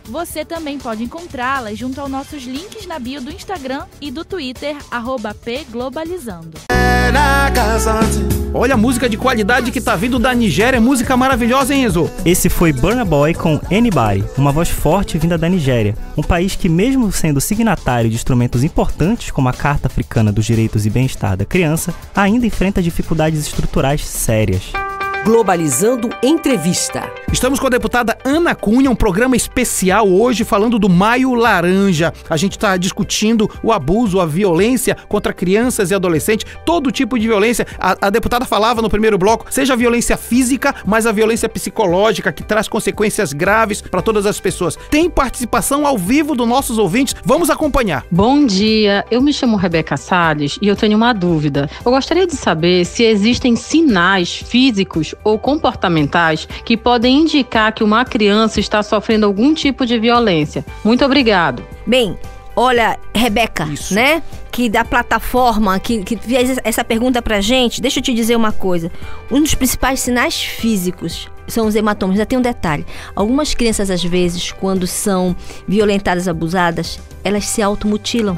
Você também pode encontrá-las junto aos nossos links na bio do Instagram e do Twitter, @pglobalizando. Olha a música de qualidade que tá vindo da Nigéria, música maravilhosa, hein, Enzo? Esse foi Burna Boy com Anybody, uma voz forte vinda da Nigéria, um país que, mesmo sendo signatário de instrumentos importantes como a Carta Africana dos Direitos e Bem-Estar da Criança, ainda enfrenta dificuldades estruturais sérias. Globalizando Entrevista. Estamos com a deputada Ana Cunha, um programa especial hoje falando do Maio Laranja. A gente está discutindo o abuso, a violência contra crianças e adolescentes, todo tipo de violência. A deputada falava no primeiro bloco, seja a violência física, mas a violência psicológica, que traz consequências graves para todas as pessoas. Tem participação ao vivo dos nossos ouvintes, vamos acompanhar. Bom dia, eu me chamo Rebeca Salles e eu tenho uma dúvida. Eu gostaria de saber se existem sinais físicos ou comportamentais que podem indicar que uma criança está sofrendo algum tipo de violência. Muito obrigado. Bem, olha, Rebeca, né? Que da plataforma que fez essa pergunta pra gente, deixa eu te dizer uma coisa. Um dos principais sinais físicos são os hematomas. Já tem um detalhe. Algumas crianças, às vezes, quando são violentadas, abusadas, elas se automutilam,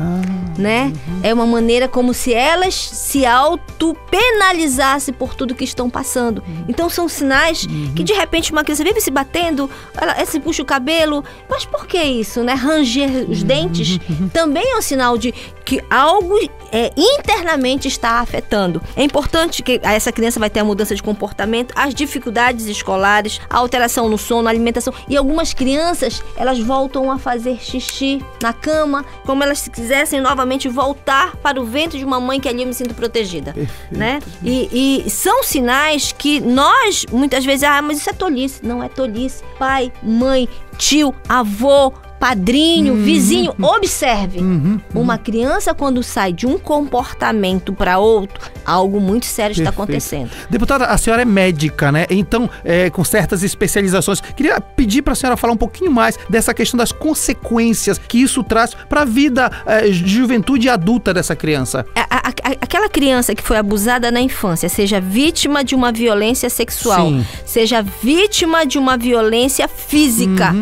né? É uma maneira como se elas se auto-penalizassem por tudo que estão passando. Então, são sinais que, de repente, uma criança vive se batendo, ela se puxa o cabelo. Mas por que isso, né? Ranger os dentes também é um sinal de que algo internamente está afetando. É importante que essa criança vai ter a mudança de comportamento, as dificuldades escolares, a alteração no sono, a alimentação. E algumas crianças, elas voltam a fazer xixi na cama, como elas se quisessem novamente voltar para o ventre de uma mãe que ali eu me sinto protegida. Né? E são sinais que nós, muitas vezes, mas isso é tolice. Não é tolice. Pai, mãe, tio, avô, padrinho, vizinho, observe. Uma criança, quando sai de um comportamento para outro, algo muito sério está acontecendo. Deputada, a senhora é médica, né? Então, com certas especializações. Queria pedir para a senhora falar um pouquinho mais dessa questão das consequências que isso traz para a vida de juventude adulta dessa criança. Aquela criança que foi abusada na infância, seja vítima de uma violência sexual, seja vítima de uma violência física,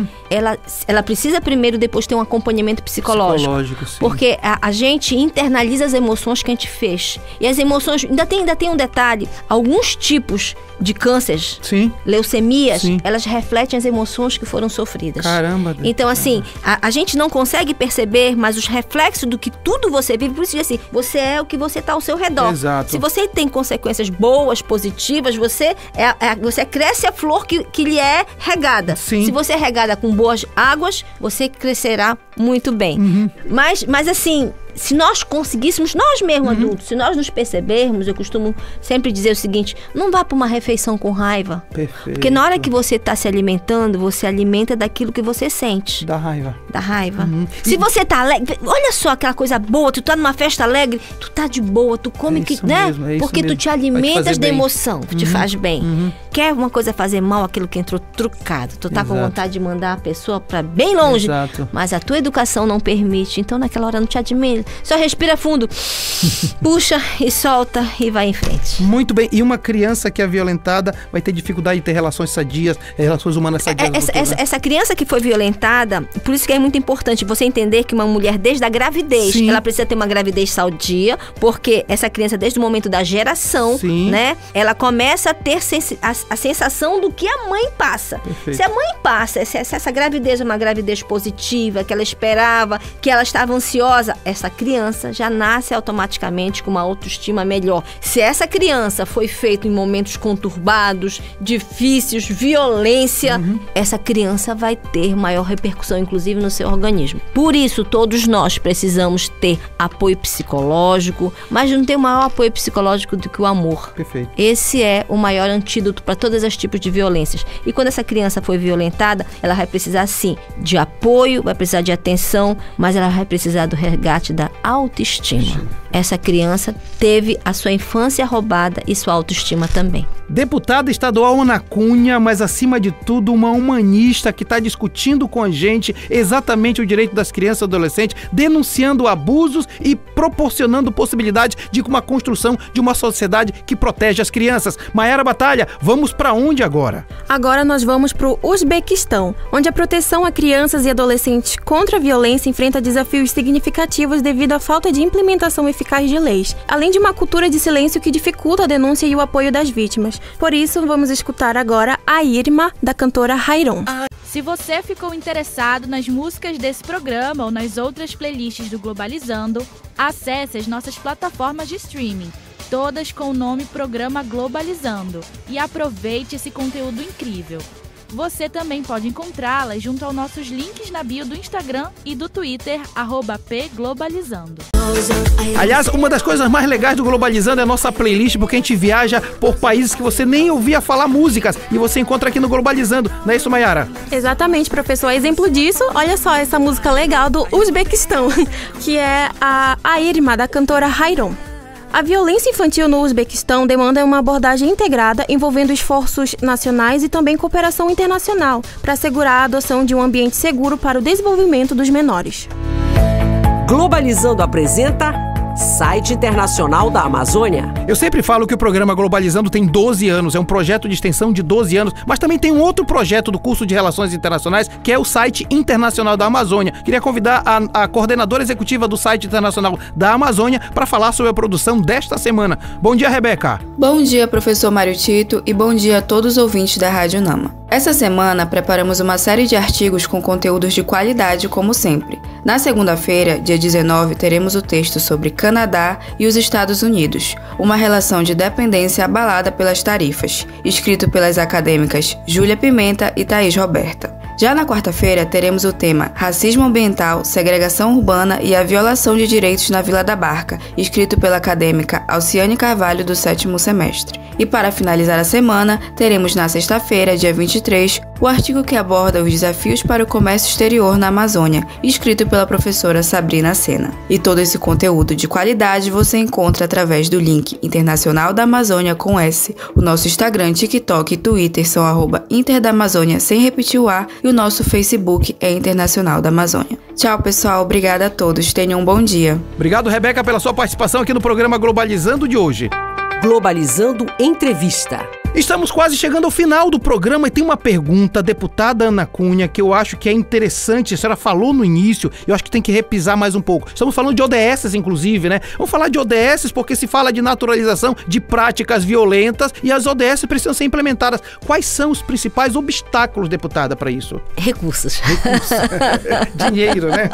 ela precisa primeiro depois ter um acompanhamento psicológico, sim. Porque a gente internaliza as emoções que a gente fez. E as emoções, ainda tem um detalhe, alguns tipos de cânceres, leucemias, elas refletem as emoções que foram sofridas. Caramba. Então, assim, a gente não consegue perceber, mas os reflexos do que tudo você vive, por isso assim, você é o que você está ao seu redor. Exato. Se você tem consequências boas, positivas, você cresce a flor que lhe é regada. Se você é regada com boas águas, você crescerá muito bem. Mas assim, se nós conseguíssemos, nós mesmos adultos, se nós nos percebermos, eu costumo sempre dizer o seguinte: não vá para uma refeição com raiva. Perfeito. Porque na hora que você está se alimentando, você alimenta daquilo que você sente. Da raiva. Da raiva. Se você tá alegre, olha só aquela coisa boa, tu tá numa festa alegre, tu tá de boa, tu come né? Porque tu te alimentas da emoção, que te faz bem. Quer uma coisa fazer mal, aquilo que entrou trucado. Tu tá com vontade de mandar a pessoa pra bem longe. Exato. Mas a tua educação não permite. Então naquela hora não te admira. Só respira fundo, puxa e solta e vai em frente. Muito bem. E uma criança que é violentada vai ter dificuldade de ter relações sadias, relações humanas sadias. Essa criança que foi violentada, por isso que é muito importante você entender que uma mulher desde a gravidez, ela precisa ter uma gravidez sadia, porque essa criança desde o momento da geração, né, ela começa a ter a sensação do que a mãe passa. Perfeito. Se a mãe passa, se essa gravidez é uma gravidez positiva, que ela esperava, que ela estava ansiosa, essa criança já nasce automaticamente com uma autoestima melhor. Se essa criança foi feita em momentos conturbados, difíceis, violência, essa criança vai ter maior repercussão, inclusive, no seu organismo. Por isso, todos nós precisamos ter apoio psicológico, mas não tem maior apoio psicológico do que o amor. Perfeito. Esse é o maior antídoto para todos os tipos de violências. E quando essa criança foi violentada, ela vai precisar, sim, de apoio, vai precisar de atenção, mas ela vai precisar do resgate da autoestima. Essa criança teve a sua infância roubada e sua autoestima também. Deputada estadual Ana Cunha, mas acima de tudo uma humanista que está discutindo com a gente exatamente o direito das crianças e adolescentes, denunciando abusos e proporcionando possibilidade de uma construção de uma sociedade que protege as crianças. Maiara Batalha, vamos para onde agora? Agora nós vamos para o Uzbequistão, onde a proteção a crianças e adolescentes contra a violência enfrenta desafios significativos devido à falta de implementação eficaz de leis, além de uma cultura de silêncio que dificulta a denúncia e o apoio das vítimas. Por isso, vamos escutar agora a Irma, da cantora Hayron. Se você ficou interessado nas músicas desse programa ou nas outras playlists do Globalizando, acesse as nossas plataformas de streaming, todas com o nome Programa Globalizando, e aproveite esse conteúdo incrível. Você também pode encontrá-las junto aos nossos links na bio do Instagram e do Twitter, @pglobalizando. Aliás, uma das coisas mais legais do Globalizando é a nossa playlist, porque a gente viaja por países que você nem ouvia falar músicas e você encontra aqui no Globalizando. Não é isso, Maiara? Exatamente, professor. Exemplo disso, olha só essa música legal do Uzbequistão, que é a Irma, da cantora Hayron. A violência infantil no Uzbequistão demanda uma abordagem integrada envolvendo esforços nacionais e também cooperação internacional para assegurar a adoção de um ambiente seguro para o desenvolvimento dos menores. Globalizando apresenta Site Internacional da Amazônia. Eu sempre falo que o programa Globalizando tem 12 anos, é um projeto de extensão de 12 anos, mas também tem um outro projeto do curso de Relações Internacionais, que é o Site Internacional da Amazônia. Queria convidar a coordenadora executiva do Site Internacional da Amazônia para falar sobre a produção desta semana. Bom dia, Rebeca. Bom dia, professor Mário Tito, e bom dia a todos os ouvintes da Rádio Nama. Essa semana preparamos uma série de artigos com conteúdos de qualidade, como sempre. Na segunda-feira, dia 19, teremos o texto sobre Canadá e os Estados Unidos, uma relação de dependência abalada pelas tarifas, escrito pelas acadêmicas Júlia Pimenta e Thaís Roberta. Já na quarta-feira, teremos o tema Racismo Ambiental, Segregação Urbana e a Violação de Direitos na Vila da Barca, escrito pela acadêmica Alciane Carvalho, do 7º semestre. E para finalizar a semana, teremos na sexta-feira, dia 23, o artigo que aborda os desafios para o comércio exterior na Amazônia, escrito pela professora Sabrina Sena. E todo esse conteúdo de qualidade você encontra através do link Internacional da Amazônia com S. O nosso Instagram, TikTok e Twitter são @Interdamazônia, sem repetir o A, e o nosso Facebook é Internacional da Amazônia. Tchau, pessoal. Obrigada a todos. Tenham um bom dia. Obrigado, Rebeca, pela sua participação aqui no programa Globalizando de hoje. Globalizando Entrevista. Estamos quase chegando ao final do programa e tem uma pergunta, deputada Ana Cunha, que eu acho que é interessante. A senhora falou no início, eu acho que tem que repisar mais um pouco. Estamos falando de ODS, inclusive, né? Vamos falar de ODS porque se fala de naturalização de práticas violentas e as ODS precisam ser implementadas. Quais são os principais obstáculos, deputada, para isso? Recursos. Dinheiro, né?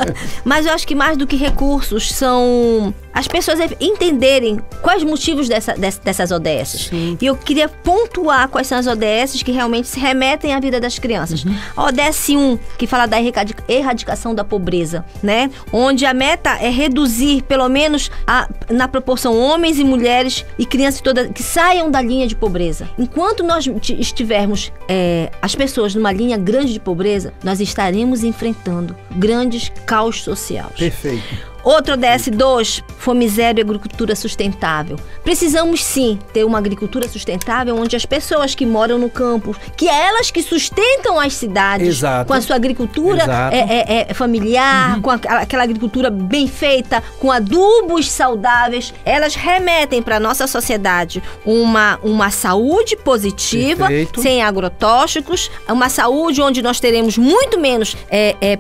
Mas eu acho que mais do que recursos são as pessoas entenderem quais motivos dessas ODS. Sim. E eu queria pontuar quais são as ODS que realmente se remetem à vida das crianças. A ODS 1, que fala da erradicação da pobreza, né? Onde a meta é reduzir, pelo menos na proporção homens e mulheres e crianças todas que saiam da linha de pobreza. Enquanto nós estivermos as pessoas numa linha grande de pobreza, nós estaremos enfrentando grandes caos sociais. Perfeito. Outro ODS 2, fome zero e agricultura sustentável. Precisamos sim ter uma agricultura sustentável onde as pessoas que moram no campo, que é elas que sustentam as cidades, Exato. com a sua agricultura familiar, com aquela agricultura bem feita, com adubos saudáveis, elas remetem para a nossa sociedade uma saúde positiva, Perfeito. sem agrotóxicos, uma saúde onde nós teremos muito menos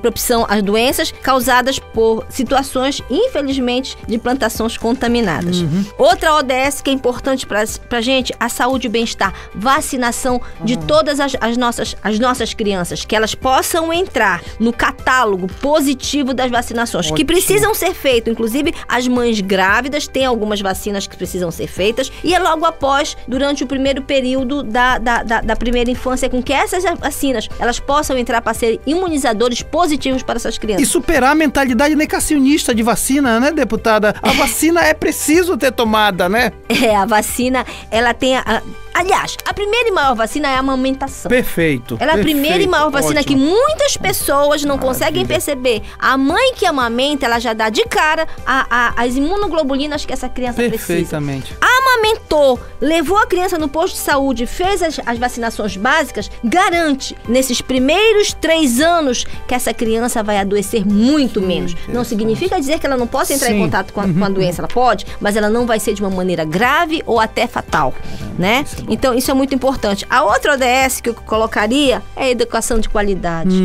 propensão às doenças causadas por situações, infelizmente, de plantações contaminadas. Outra ODS que é importante pra gente, a saúde e o bem-estar, vacinação de todas as nossas crianças, que elas possam entrar no catálogo positivo das vacinações, que precisam ser feitas. Inclusive, as mães grávidas têm algumas vacinas que precisam ser feitas, e é logo após, durante o primeiro período da primeira infância, com que essas vacinas, elas possam entrar para ser imunizadores positivos para essas crianças. E superar a mentalidade negacionista de vacina, né, deputada? A vacina é preciso ter tomada, né? A vacina, ela tem aliás, a primeira e maior vacina é a amamentação. Perfeito. Ela é a primeira e maior vacina que muitas pessoas não conseguem perceber. A mãe que amamenta, ela já dá de cara as imunoglobulinas que essa criança precisa. Perfeitamente. Amamentou, levou a criança no posto de saúde, fez as vacinações básicas, garante, nesses primeiros 3 anos, que essa criança vai adoecer muito menos. Não significa dizer que ela não possa entrar em contato com a doença, ela pode, mas ela não vai ser de uma maneira grave ou até fatal, né? Então, isso é muito importante. A outra ODS que eu colocaria é a educação de qualidade.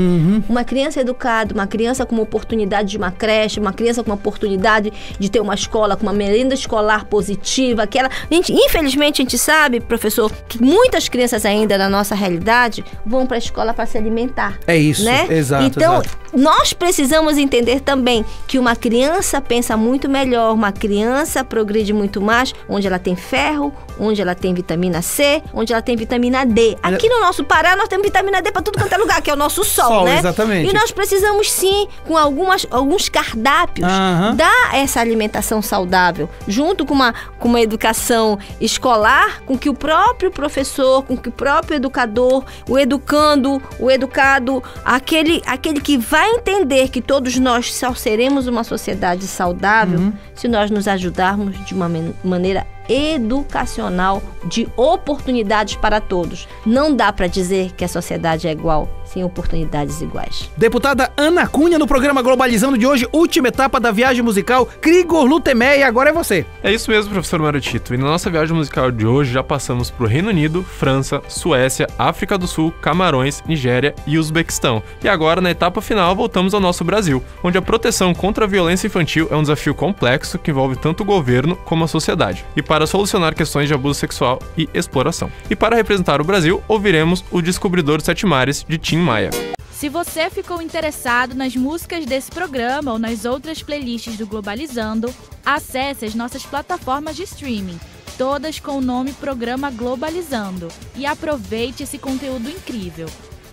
Uma criança educada, uma criança com uma oportunidade de uma creche, uma criança com uma oportunidade de ter uma escola, com uma merenda escolar positiva, infelizmente, a gente sabe, professor, que muitas crianças ainda na nossa realidade vão para a escola para se alimentar. É isso, né? Exato. Então, nós precisamos entender também que uma criança pensa muito melhor, uma criança progride muito mais, onde ela tem ferro, onde ela tem vitamina C, onde ela tem vitamina D. Aqui no nosso Pará, nós temos vitamina D para tudo quanto é lugar, que é o nosso sol, né? Exatamente. E nós precisamos sim, com alguns cardápios, dar essa alimentação saudável, junto com uma educação escolar, com que o próprio professor, com que o próprio educador, o educando, o educado, aquele que vai entender que todos nós só seremos uma sociedade saudável se nós nos ajudarmos de uma maneira educacional, de oportunidades para todos. Não dá para dizer que a sociedade é igual sem oportunidades iguais. Deputada Ana Cunha, no programa Globalizando de hoje, última etapa da viagem musical Krigor Lutemé, e agora é você. É isso mesmo, professor Mário Tito. E na nossa viagem musical de hoje já passamos por Reino Unido, França, Suécia, África do Sul, Camarões, Nigéria e Uzbequistão. E agora, na etapa final, voltamos ao nosso Brasil, onde a proteção contra a violência infantil é um desafio complexo que envolve tanto o governo como a sociedade, e para solucionar questões de abuso sexual e exploração. E para representar o Brasil, ouviremos o Descobridor dos 7 Mares, de Tim Maia. Se você ficou interessado nas músicas desse programa ou nas outras playlists do Globalizando, acesse as nossas plataformas de streaming, todas com o nome Programa Globalizando, e aproveite esse conteúdo incrível.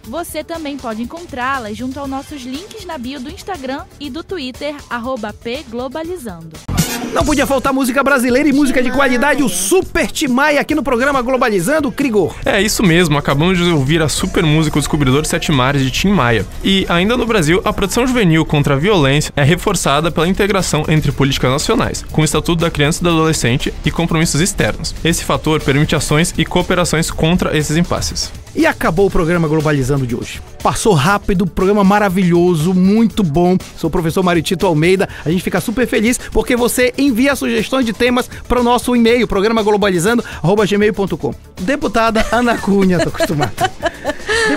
Você também pode encontrá-las junto aos nossos links na bio do Instagram e do Twitter, @pglobalizando. Não podia faltar música brasileira e música de qualidade, o Super Tim Maia aqui no programa Globalizando, Krigor. É isso mesmo, acabamos de ouvir a super música O Descobridor dos 7 Mares, de Tim Maia. E ainda no Brasil, a proteção juvenil contra a violência é reforçada pela integração entre políticas nacionais, com o Estatuto da Criança e do Adolescente e compromissos externos. Esse fator permite ações e cooperações contra esses impasses. E acabou o programa Globalizando de hoje. Passou rápido, programa maravilhoso, muito bom. Sou o professor Mário Tito Almeida. A gente fica super feliz porque você envia sugestões de temas para o nosso e-mail, programaglobalizando@gmail.com. Deputada Ana Cunha, tô acostumado.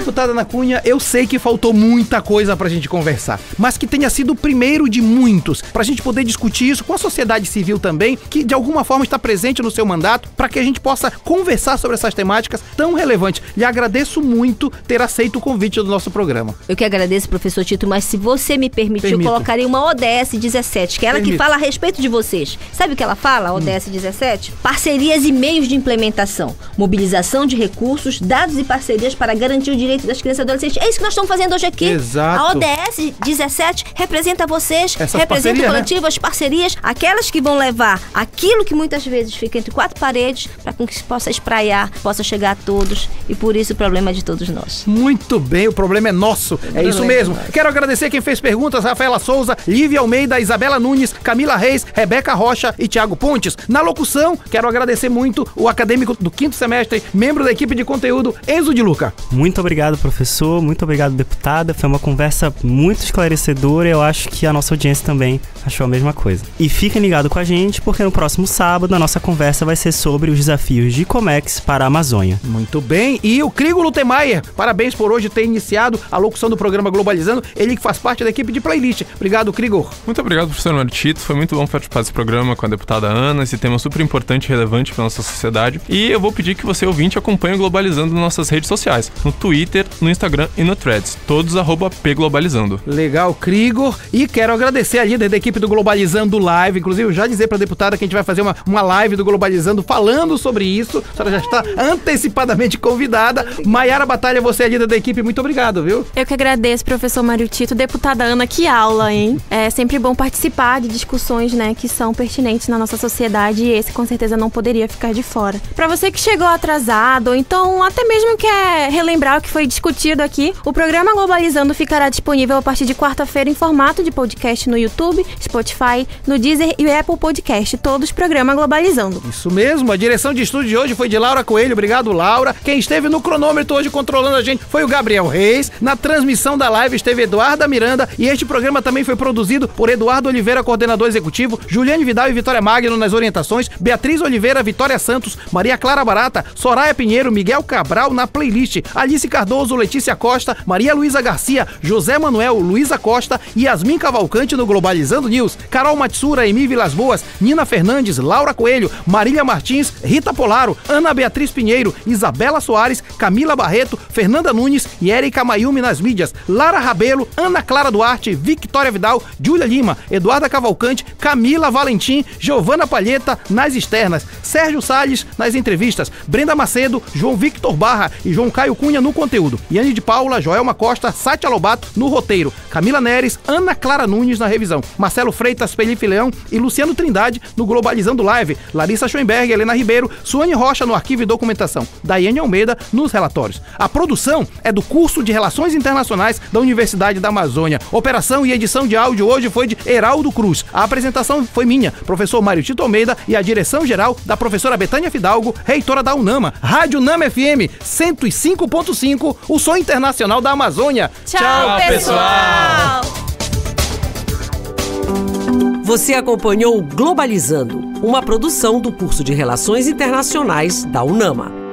Deputada Ana Cunha, eu sei que faltou muita coisa pra gente conversar, mas que tenha sido o primeiro de muitos, pra gente poder discutir isso com a sociedade civil também, que de alguma forma está presente no seu mandato, pra que a gente possa conversar sobre essas temáticas tão relevantes. Lhe agradeço muito ter aceito o convite do nosso programa. Eu que agradeço, professor Tito, mas se você me permitir, eu colocaria uma ODS 17, que é ela que fala a respeito de vocês. Sabe o que ela fala, a ODS 17? Parcerias e meios de implementação, mobilização de recursos, dados e parcerias para garantir o direito das crianças e adolescentes. É isso que nós estamos fazendo hoje aqui. Exato. A ODS 17 representa vocês, essas representa o coletivo, as parcerias, aquelas que vão levar aquilo que muitas vezes fica entre quatro paredes, para que se possa espraiar, possa chegar a todos, e por isso o problema é de todos nós. Muito bem, o problema é nosso. É isso mesmo. Quero agradecer quem fez perguntas: Rafaela Souza, Lívia Almeida, Isabela Nunes, Camila Reis, Rebeca Rocha e Thiago Pontes. Na locução, quero agradecer muito o acadêmico do 5º semestre, membro da equipe de conteúdo, Enzo de Luca. Muito obrigado, professor. Muito obrigado, deputada. Foi uma conversa muito esclarecedora e eu acho que a nossa audiência também achou a mesma coisa. E fiquem ligados com a gente, porque no próximo sábado a nossa conversa vai ser sobre os desafios de Comex para a Amazônia. Muito bem. E o Krigo Lutemeyer, parabéns por hoje ter iniciado a locução do programa Globalizando, ele que faz parte da equipe de playlist. Obrigado, Krigo. Muito obrigado, professor Martito. Foi muito bom participar desse programa com a deputada Ana, esse tema super importante e relevante para nossa sociedade. E eu vou pedir que você, ouvinte, acompanhe o Globalizando nas nossas redes sociais, no Twitter, no Instagram e no Threads, todos @pglobalizando. Legal, Krigor. E quero agradecer a líder da equipe do Globalizando Live, inclusive já dizer para a deputada que a gente vai fazer uma live do Globalizando falando sobre isso. A senhora já está antecipadamente convidada. Maiara Batalha, você é a líder da equipe, muito obrigado, viu? Eu que agradeço, professor Mário Tito. Deputada Ana, que aula, hein? É sempre bom participar de discussões, né, que são pertinentes na nossa sociedade, e esse com certeza não poderia ficar de fora. Para você que chegou atrasado, ou então até mesmo quer relembrar o que foi discutido aqui, o programa Globalizando ficará disponível a partir de quarta-feira em formato de podcast no YouTube, Spotify, no Deezer e Apple Podcast, todos programa Globalizando. Isso mesmo, a direção de estúdio de hoje foi de Laura Coelho, obrigado, Laura. Quem esteve no cronômetro hoje controlando a gente foi o Gabriel Reis. Na transmissão da live esteve Eduarda Miranda, e este programa também foi produzido por Eduardo Oliveira, coordenador executivo, Juliane Vidal e Vitória Magno nas orientações, Beatriz Oliveira, Vitória Santos, Maria Clara Barata, Soraya Pinheiro, Miguel Cabral na playlist, Alice Cardoso, Letícia Costa, Maria Luísa Garcia, José Manuel, Luísa Costa e Yasmin Cavalcante no Globalizando News, Carol Matsura, Emi Vilas Boas, Nina Fernandes, Laura Coelho, Marília Martins, Rita Polaro, Ana Beatriz Pinheiro, Isabela Soares, Camila Barreto, Fernanda Nunes e Érica Mayumi nas mídias, Lara Rabelo, Ana Clara Duarte, Victória Vidal, Júlia Lima, Eduarda Cavalcante, Camila Valentim, Giovana Palheta nas externas, Sérgio Salles nas entrevistas, Brenda Macedo, João Victor Barra e João Caio Cunha no conteúdo, Yane de Paula, Joelma Costa, Sátia Lobato no roteiro, Camila Neres, Ana Clara Nunes na revisão, Marcelo Freitas, Felipe Leão e Luciano Trindade no Globalizando Live, Larissa Schoenberg, Helena Ribeiro, Suane Rocha no arquivo e documentação, Daiane Almeida nos relatórios. A produção é do curso de Relações Internacionais da Universidade da Amazônia. Operação e edição de áudio hoje foi de Heraldo Cruz. A apresentação foi minha, professor Mário Tito Almeida, e a direção geral da professora Betânia Fidalgo, reitora da UNAMA. Rádio Nama FM 105.5, o som internacional da Amazônia. Tchau, pessoal! Você acompanhou o Globalizando, uma produção do curso de Relações Internacionais da UNAMA.